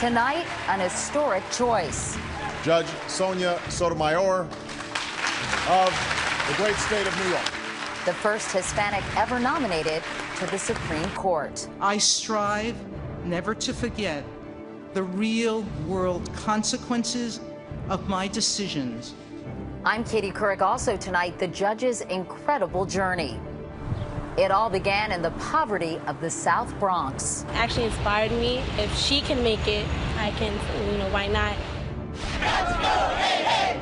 Tonight, an historic choice. Judge Sonia Sotomayor of the great state of New York. The first Hispanic ever nominated to the Supreme Court. I strive never to forget the real-world consequences of my decisions. I'm Katie Couric. Also tonight, the judge's incredible journey. It all began in the poverty of the South Bronx. Actually inspired me. If she can make it, I can, why not?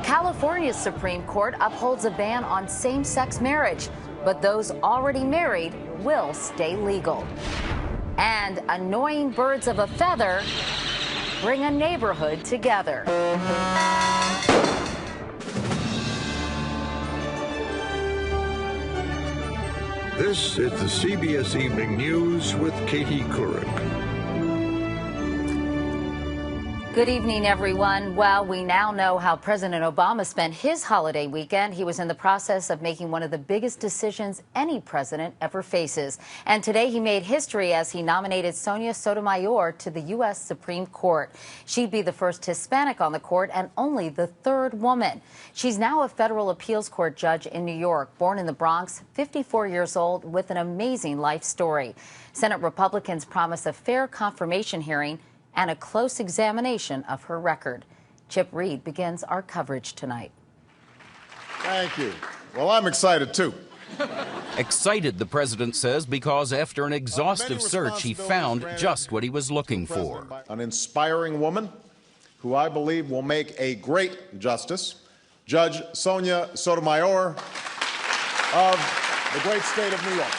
California's Supreme Court upholds a ban on same-sex marriage, but those already married will stay legal. And annoying birds of a feather bring a neighborhood together. This is the CBS Evening News with Katie Couric. Good evening, everyone. Well, we now know how President Obama spent his holiday weekend. He was in the process of making one of the biggest decisions any president ever faces. And today he made history as he nominated Sonia Sotomayor to the U.S. Supreme Court. She'd be the first Hispanic on the court and only the third woman. She's now a federal appeals court judge in New York, born in the Bronx, 54 years old, with an amazing life story. Senate Republicans promise a fair confirmation hearing and a close examination of her record. Chip Reed begins our coverage tonight. Thank you. Well, I'm excited, too. Excited, the president says, because after an exhaustive search, he found just what he was looking for. An inspiring woman who I believe will make a great justice, Judge Sonia Sotomayor of the great state of New York.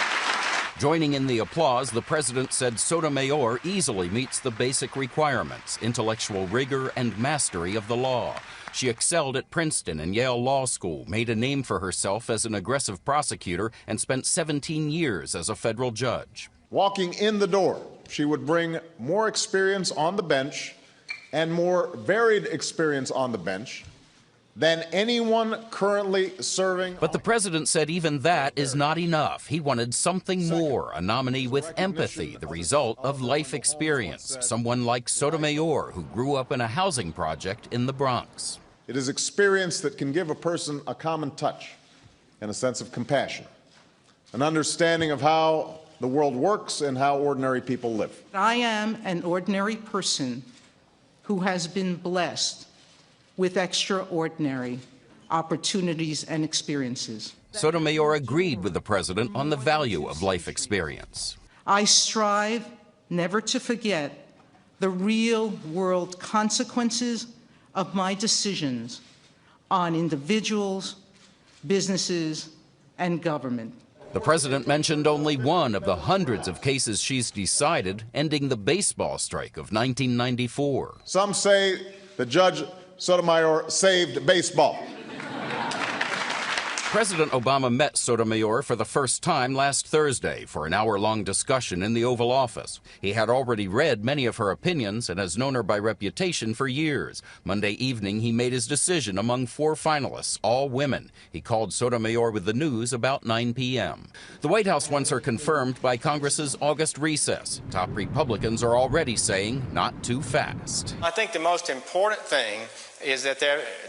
Joining in the applause, the president said Sotomayor easily meets the basic requirements, intellectual rigor and mastery of the law. She excelled at Princeton and Yale Law School, made a name for herself as an aggressive prosecutor, and spent 17 years as a federal judge. Walking in the door, she would bring more experience on the bench and more varied experience on the bench than anyone currently serving. But the president said even that is not enough. He wanted something more, a nominee with empathy, the result of life experience, someone like Sotomayor, who grew up in a housing project in the Bronx. It is experience that can give a person a common touch and a sense of compassion, an understanding of how the world works and how ordinary people live. I am an ordinary person who has been blessed with extraordinary opportunities and experiences. Sotomayor agreed with the president on the value of life experience. I strive never to forget the real-world consequences of my decisions on individuals, businesses, and government. The president mentioned only one of the hundreds of cases she's decided, ending the baseball strike of 1994. Some say that Judge Sotomayor saved baseball. President Obama met Sotomayor for the first time last Thursday for an hour-long discussion in the Oval Office. He had already read many of her opinions and has known her by reputation for years. Monday evening, he made his decision among 4 finalists, all women. He called Sotomayor with the news about 9 p.m. The White House wants her confirmed by Congress's August recess. Top Republicans are already saying not too fast. I think the most important thing is that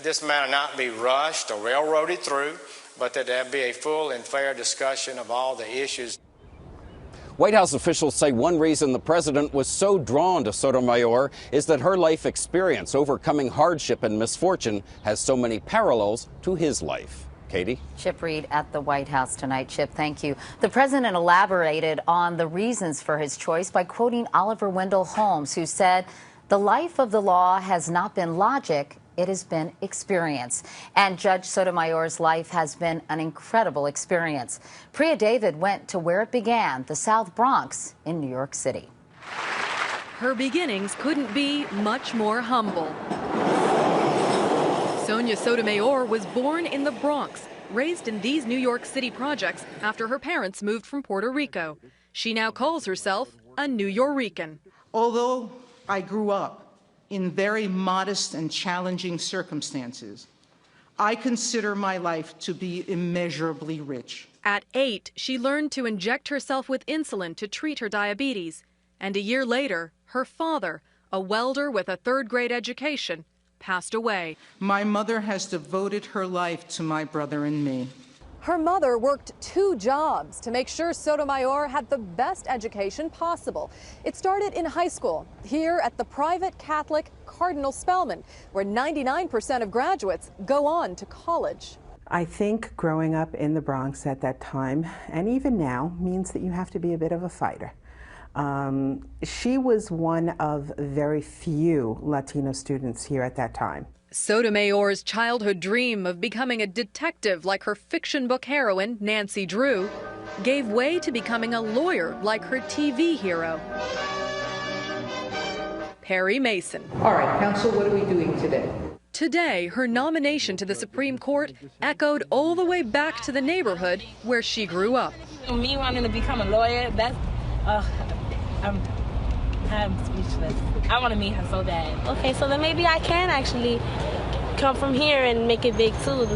this matter not be rushed or railroaded through, but that there be a full and fair discussion of all the issues. White House officials say one reason the president was so drawn to Sotomayor is that her life experience overcoming hardship and misfortune has so many parallels to his life. Katie? Chip Reed at the White House tonight. Chip, thank you. The president elaborated on the reasons for his choice by quoting Oliver Wendell Holmes, who said, "The life of the law has not been logic, it has been experience." And Judge Sotomayor's life has been an incredible experience. Priya David went to where it began, the South Bronx in New York City. Her beginnings couldn't be much more humble. Sonia Sotomayor was born in the Bronx, raised in these New York City projects after her parents moved from Puerto Rico. She now calls herself a New Yorican. Although I grew up in very modest and challenging circumstances, I consider my life to be immeasurably rich. At 8, she learned to inject herself with insulin to treat her diabetes. And a year later, her father, a welder with a third-grade education, passed away. My mother has devoted her life to my brother and me. Her mother worked 2 jobs to make sure Sotomayor had the best education possible. It started in high school, here at the private Catholic Cardinal Spellman, where 99% of graduates go on to college. I think growing up in the Bronx at that time, and even now, means that you have to be a bit of a fighter. She was one of very few Latino students here at that time. Sotomayor's childhood dream of becoming a detective like her fiction book heroine, Nancy Drew, gave way to becoming a lawyer like her TV hero, Perry Mason. All right, counsel, what are we doing today? Today, her nomination to the Supreme Court echoed all the way back to the neighborhood where she grew up. Me wanting to become a lawyer, that's, I'm speechless. I want to meet her so bad. Okay, so then maybe I can actually come from here and make it big too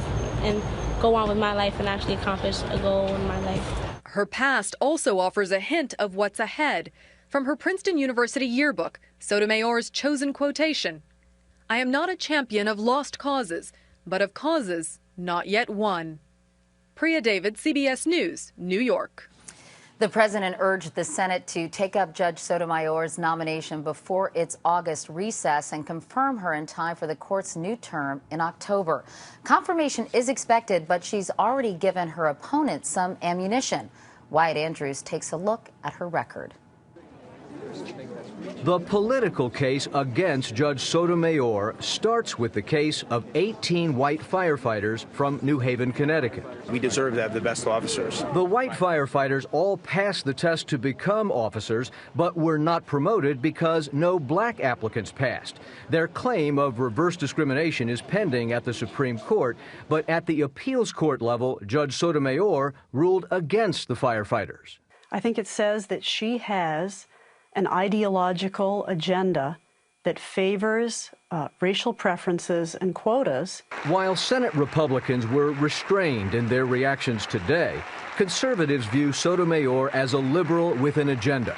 and go on with my life and actually accomplish a goal in my life. Her past also offers a hint of what's ahead. From her Princeton University yearbook, Sotomayor's chosen quotation, "I am not a champion of lost causes, but of causes not yet won." Priya David, CBS News, New York. The president urged the Senate to take up Judge Sotomayor's nomination before its August recess and confirm her in time for the court's new term in October. Confirmation is expected, but she's already given her opponent some ammunition. Wyatt Andrews takes a look at her record. The political case against Judge Sotomayor starts with the case of 18 white firefighters from New Haven, Connecticut. We deserve to have the best officers. The white firefighters all passed the test to become officers, but were not promoted because no black applicants passed. Their claim of reverse discrimination is pending at the Supreme Court, but at the appeals court level, Judge Sotomayor ruled against the firefighters. I think it says that she has an ideological agenda that favors racial preferences and quotas. While Senate Republicans were restrained in their reactions today, conservatives view Sotomayor as a liberal with an agenda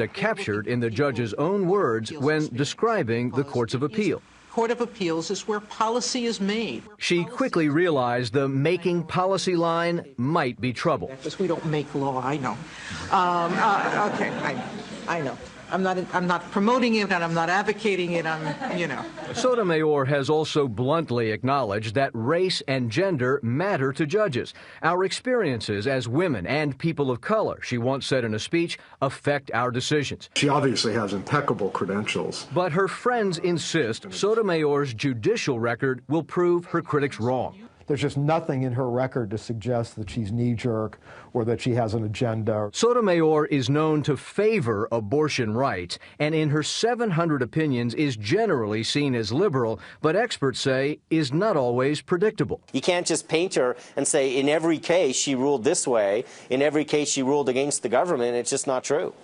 captured in the judge's own words when describing the courts of appeal. Court of Appeals is where policy is made. She quickly realized the making policy line might be trouble. Because we don't make law, I know. Okay, I know. I'm not promoting it, and I'm not advocating it. Sotomayor has also bluntly acknowledged that race and gender matter to judges. Our experiences as women and people of color, she once said in a speech, affect our decisions. She obviously has impeccable credentials. But her friends insist Sotomayor's judicial record will prove her critics wrong. There's just nothing in her record to suggest that she's knee-jerk or that she has an agenda. Sotomayor is known to favor abortion rights, and in her 700 opinions is generally seen as liberal, but experts say is not always predictable. You can't just paint her and say in every case she ruled this way, in every case she ruled against the government. It's just not true.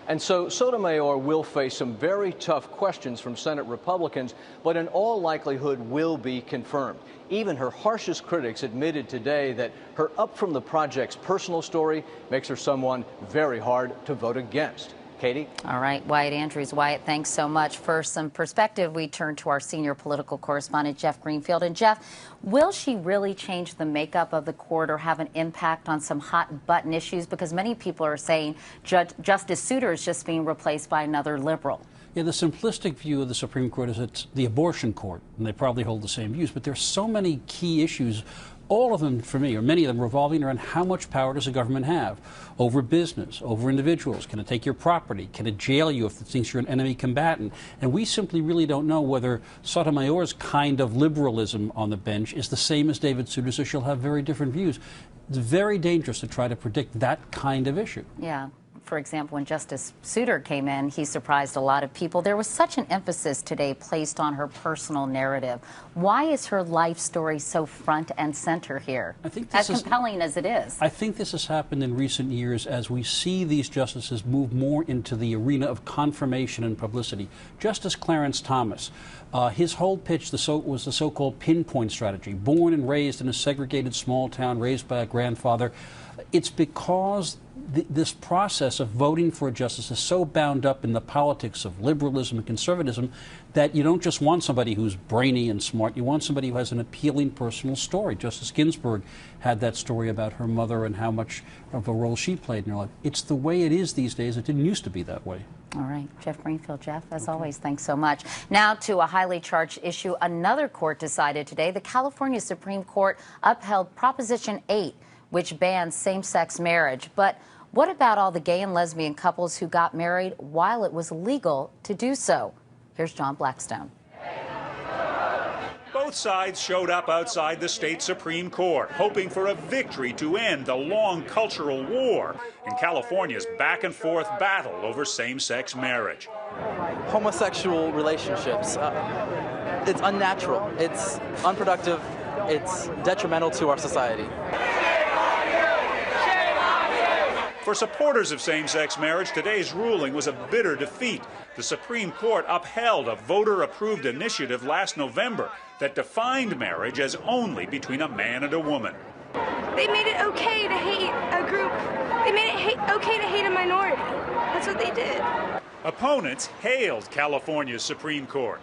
And so Sotomayor will face some very tough questions from Senate Republicans, but in all likelihood will be confirmed. Even her harshest critics admitted today that her Up From the Project's personal story makes her someone very hard to vote against. Katie? All right, Wyatt Andrews. Wyatt, thanks so much. For some perspective, we turn to our senior political correspondent, Jeff Greenfield. And Jeff, will she really change the makeup of the court or have an impact on some hot-button issues? Because many people are saying Justice Souter is just being replaced by another liberal. Yeah, the simplistic view of the Supreme Court is it's the abortion court, and they probably hold the same views. But there's so many key issues, all of them, for me, or many of them, revolving around how much power does the government have over business, over individuals. Can it take your property? Can it jail you if it thinks you're an enemy combatant? And we simply really don't know whether Sotomayor's kind of liberalism on the bench is the same as David Souter's, so she'll have very different views. It's very dangerous to try to predict that kind of issue. Yeah. For example, when Justice Souter came in, he surprised a lot of people. There was such an emphasis today placed on her personal narrative. Why is her life story so front and center here, as compelling as it is? I think this has happened in recent years as we see these justices move more into the arena of confirmation and publicity. Justice Clarence Thomas, his whole pitch was the so-called pinpoint strategy. Born and raised in a segregated small town, raised by a grandfather, it's because this process of voting for a justice is so bound up in the politics of liberalism and conservatism that you don't just want somebody who's brainy and smart. You want somebody who has an appealing personal story. Justice Ginsburg had that story about her mother and how much of a role she played in her life. It's the way it is these days. It didn't used to be that way. All right, Jeff Greenfield. Jeff, as always, thanks so much. Now to a highly charged issue. Another court decided today. The California Supreme Court upheld Proposition 8, which bans same-sex marriage. But what about all the gay and lesbian couples who got married while it was legal to do so? Here's John Blackstone. Both sides showed up outside the state Supreme Court, hoping for a victory to end the long cultural war in California's back-and-forth battle over same-sex marriage. Homosexual relationships, it's unnatural, it's unproductive, it's detrimental to our society. For supporters of same-sex marriage, today's ruling was a bitter defeat. The Supreme Court upheld a voter-approved initiative last November that defined marriage as only between a man and a woman. They made it okay to hate a group. They made it okay to hate a minority. That's what they did. Opponents hailed California's Supreme Court.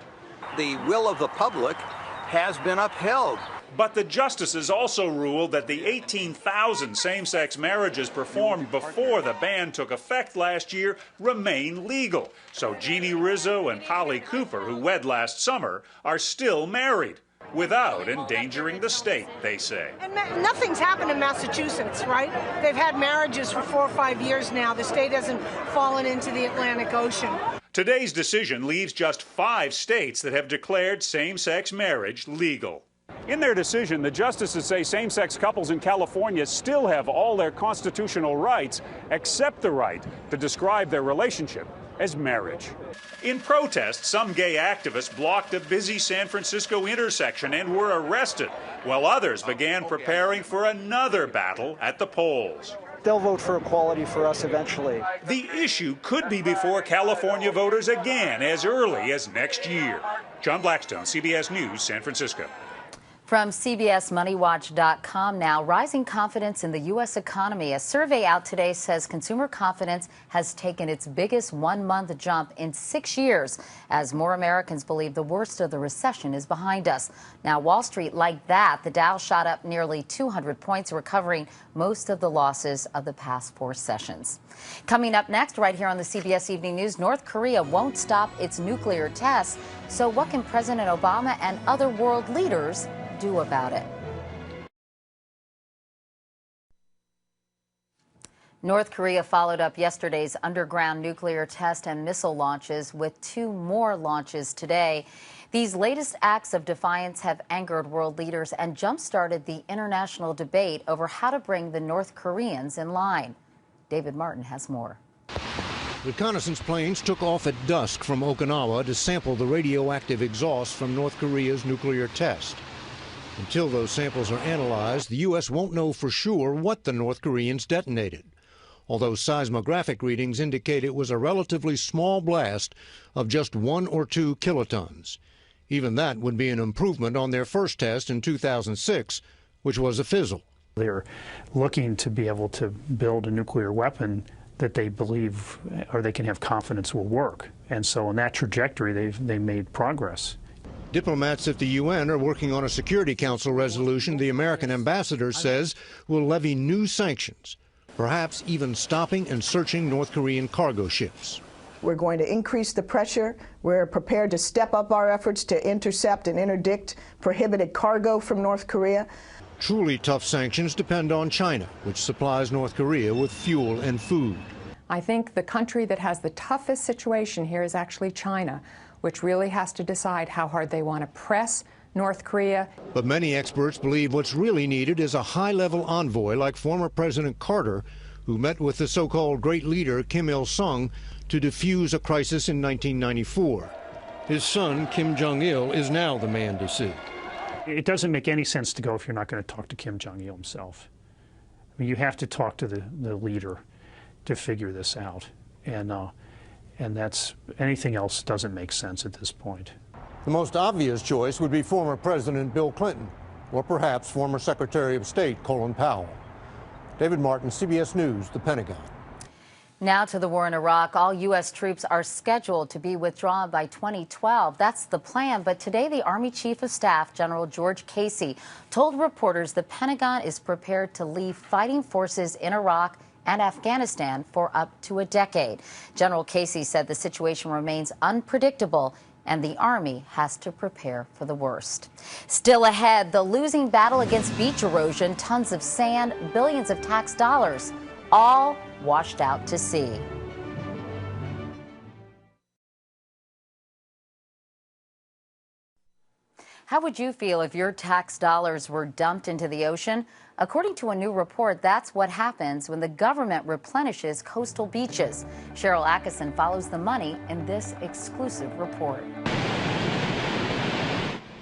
The will of the public has been upheld. But the justices also ruled that the 18,000 same-sex marriages performed before the ban took effect last year remain legal. So Jeannie Rizzo and Polly Cooper, who wed last summer, are still married without endangering the state, they say. And nothing's happened in Massachusetts, right? They've had marriages for 4 or 5 years now. The state hasn't fallen into the Atlantic Ocean. Today's decision leaves just 5 states that have declared same-sex marriage legal. In their decision, the justices say same-sex couples in California still have all their constitutional rights except the right to describe their relationship as marriage. In protest, some gay activists blocked a busy San Francisco intersection and were arrested, while others began preparing for another battle at the polls. They'll vote for equality for us eventually. The issue could be before California voters again as early as next year. John Blackstone, CBS News, San Francisco. From CBSMoneyWatch.com now, rising confidence in the U.S. economy. A survey out today says consumer confidence has taken its biggest one-month jump in 6 years as more Americans believe the worst of the recession is behind us. Now, Wall Street liked that. The Dow shot up nearly 200 points, recovering most of the losses of the past 4 sessions. Coming up next, right here on the CBS Evening News, North Korea won't stop its nuclear tests. So what can President Obama and other world leaders do about it? North Korea followed up yesterday's underground nuclear test and missile launches with 2 more launches today. These latest acts of defiance have angered world leaders and jump-started the international debate over how to bring the North Koreans in line. David Martin has more. Reconnaissance planes took off at dusk from Okinawa to sample the radioactive exhaust from North Korea's nuclear test. Until those samples are analyzed, the U.S. won't know for sure what the North Koreans detonated, although seismographic readings indicate it was a relatively small blast of just 1 or 2 kilotons. Even that would be an improvement on their first test in 2006, which was a fizzle. They're looking to be able to build a nuclear weapon that they believe or they can have confidence will work. And so in that trajectory, they made progress. Diplomats at the UN are working on a Security Council resolution the American ambassador says will levy new sanctions, perhaps even stopping and searching North Korean cargo ships. We're going to increase the pressure. We're prepared to step up our efforts to intercept and interdict prohibited cargo from North Korea. Truly tough sanctions depend on China, which supplies North Korea with fuel and food. I think the country that has the toughest situation here is actually China, which really has to decide how hard they want to press North Korea. But many experts believe what's really needed is a high-level envoy like former President Carter, who met with the so-called great leader Kim Il-sung to defuse a crisis in 1994. His son, Kim Jong-il, is now the man to see. It doesn't make any sense to go if you're not going to talk to Kim Jong-il himself. I mean, you have to talk to the leader to figure this out. And that's, anything else doesn't make sense at this point. The most obvious choice would be former President Bill Clinton, or perhaps former Secretary of State Colin Powell. David Martin, CBS News, the Pentagon. Now to the war in Iraq. All U.S. troops are scheduled to be withdrawn by 2012. That's the plan. But today, the Army Chief of Staff, General George Casey, told reporters the Pentagon is prepared to leave fighting forces in Iraq and Afghanistan for up to a decade. General Casey said the situation remains unpredictable and the Army has to prepare for the worst. Still ahead, the losing battle against beach erosion, tons of sand, billions of tax dollars, all washed out to sea. How would you feel if your tax dollars were dumped into the ocean? According to a new report, that's what happens when the government replenishes coastal beaches. Cheryl Atkinson follows the money in this exclusive report.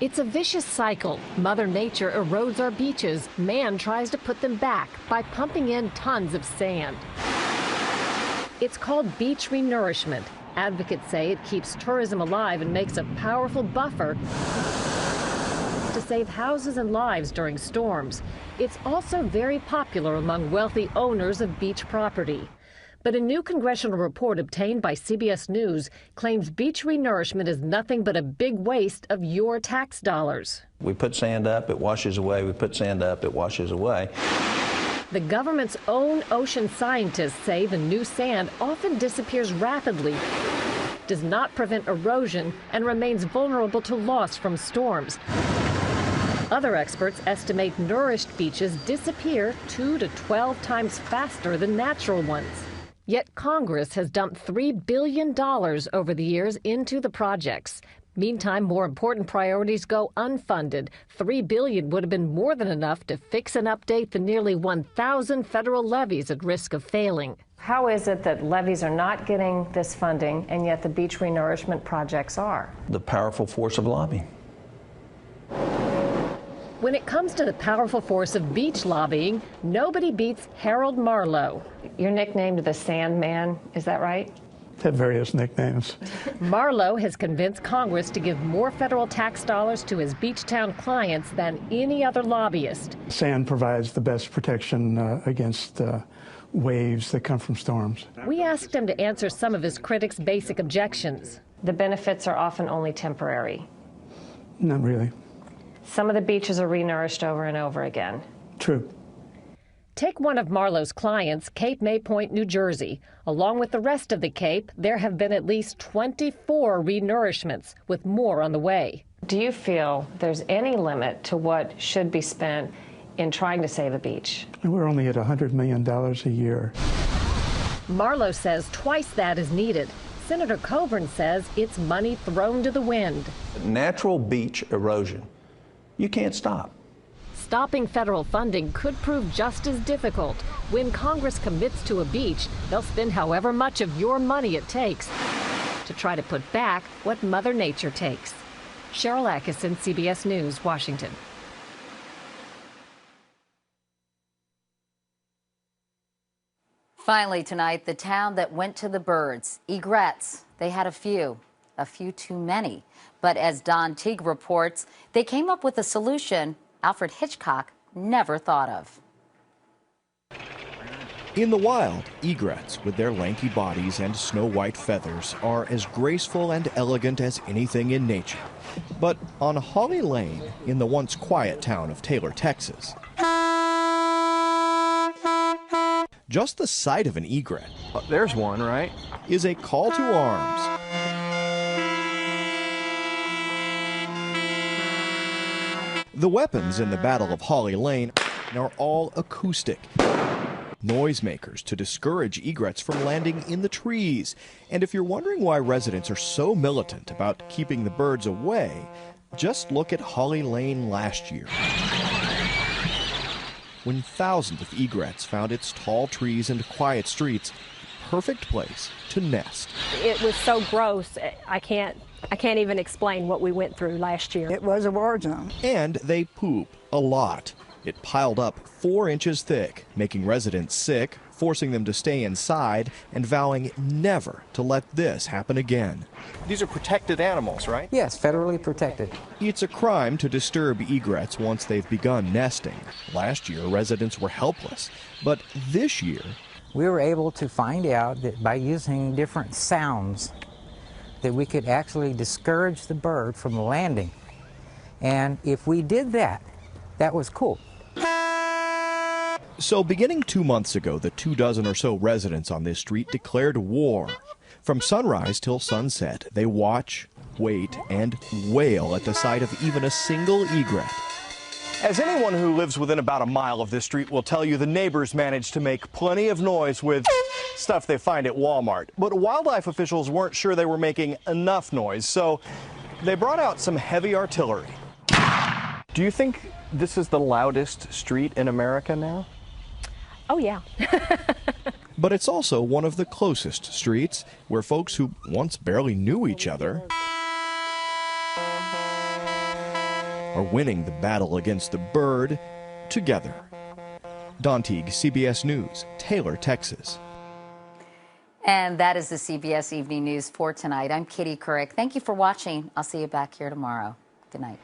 It's a vicious cycle. Mother Nature erodes our beaches. Man tries to put them back by pumping in tons of sand. It's called beach renourishment. Advocates say it keeps tourism alive and makes a powerful buffer to save houses and lives during storms. It's also very popular among wealthy owners of beach property. But a new congressional report obtained by CBS News claims beach renourishment is nothing but a big waste of your tax dollars. We put sand up, it washes away. We put sand up, it washes away. The government's own ocean scientists say the new sand often disappears rapidly, does not prevent erosion, and remains vulnerable to loss from storms. Other experts estimate nourished beaches disappear 2 to 12 times faster than natural ones. Yet Congress has dumped $3 billion over the years into the projects. Meantime, more important priorities go unfunded. $3 billion would have been more than enough to fix and update the nearly 1,000 federal levees at risk of failing. How is it that levees are not getting this funding and yet the beach renourishment projects are? The powerful force of lobbying. When it comes to the powerful force of beach lobbying, nobody beats Harold Marlowe. You're nicknamed the Sandman, is that right? Have various nicknames. Marlowe has convinced Congress to give more federal tax dollars to his beach town clients than any other lobbyist. Sand provides the best protection against waves that come from storms. We asked him to answer some of his critics' basic objections. The benefits are often only temporary. Not really. Some of the beaches are renourished over and over again. True. Take one of Marlowe's clients, Cape May Point, New Jersey. Along with the rest of the Cape, there have been at least 24 renourishments, with more on the way. Do you feel there's any limit to what should be spent in trying to save a beach? We're only at $100 million a year. Marlowe says twice that is needed. Senator Coburn says it's money thrown to the wind. Natural beach erosion, you can't stop. Stopping federal funding could prove just as difficult. When Congress commits to a beach, they'll spend however much of your money it takes to try to put back what Mother Nature takes. Cheryl Atkinson, CBS News, Washington. Finally tonight, the town that went to the birds, egrets. They had a few too many. But as Don Teague reports, they came up with a solution Alfred Hitchcock never thought of. In the wild, egrets, with their lanky bodies and snow-white feathers, are as graceful and elegant as anything in nature. But on Holly Lane, in the once quiet town of Taylor, Texas, just the sight of an egret, there's one, right, is a call to arms. The weapons in the Battle of Holly Lane are all acoustic. Noisemakers to discourage egrets from landing in the trees. And if you're wondering why residents are so militant about keeping the birds away, just look at Holly Lane last year, when thousands of egrets found its tall trees and quiet streets a perfect place to nest. It was so gross, I can't even explain what we went through last year. It was a war zone. And they poop a lot. It piled up 4 inches thick, making residents sick forcing them to stay inside and vowing never to let this happen again. These are protected animals, right? Yes, federally protected. It's a crime to disturb egrets once they've begun nesting. Last year, residents were helpless, but this year, we were able to find out that by using different sounds that we could actually discourage the bird from landing. And if we did that, that was cool. So beginning 2 months ago, the 24 or so residents on this street declared war. From sunrise till sunset, they watch, wait, and wail at the sight of even a single egret. As anyone who lives within about a mile of this street will tell you, the neighbors managed to make plenty of noise with stuff they find at Walmart. But wildlife officials weren't sure they were making enough noise, so they brought out some heavy artillery. Do you think this is the loudest street in America now? Oh, yeah. But it's also one of the closest streets where folks who once barely knew each other are winning the battle against the bird together. Don Teague, CBS News, Taylor, Texas. And that is the CBS Evening News for tonight. I'm Kitty Couric. Thank you for watching. I'll see you back here tomorrow. Good night.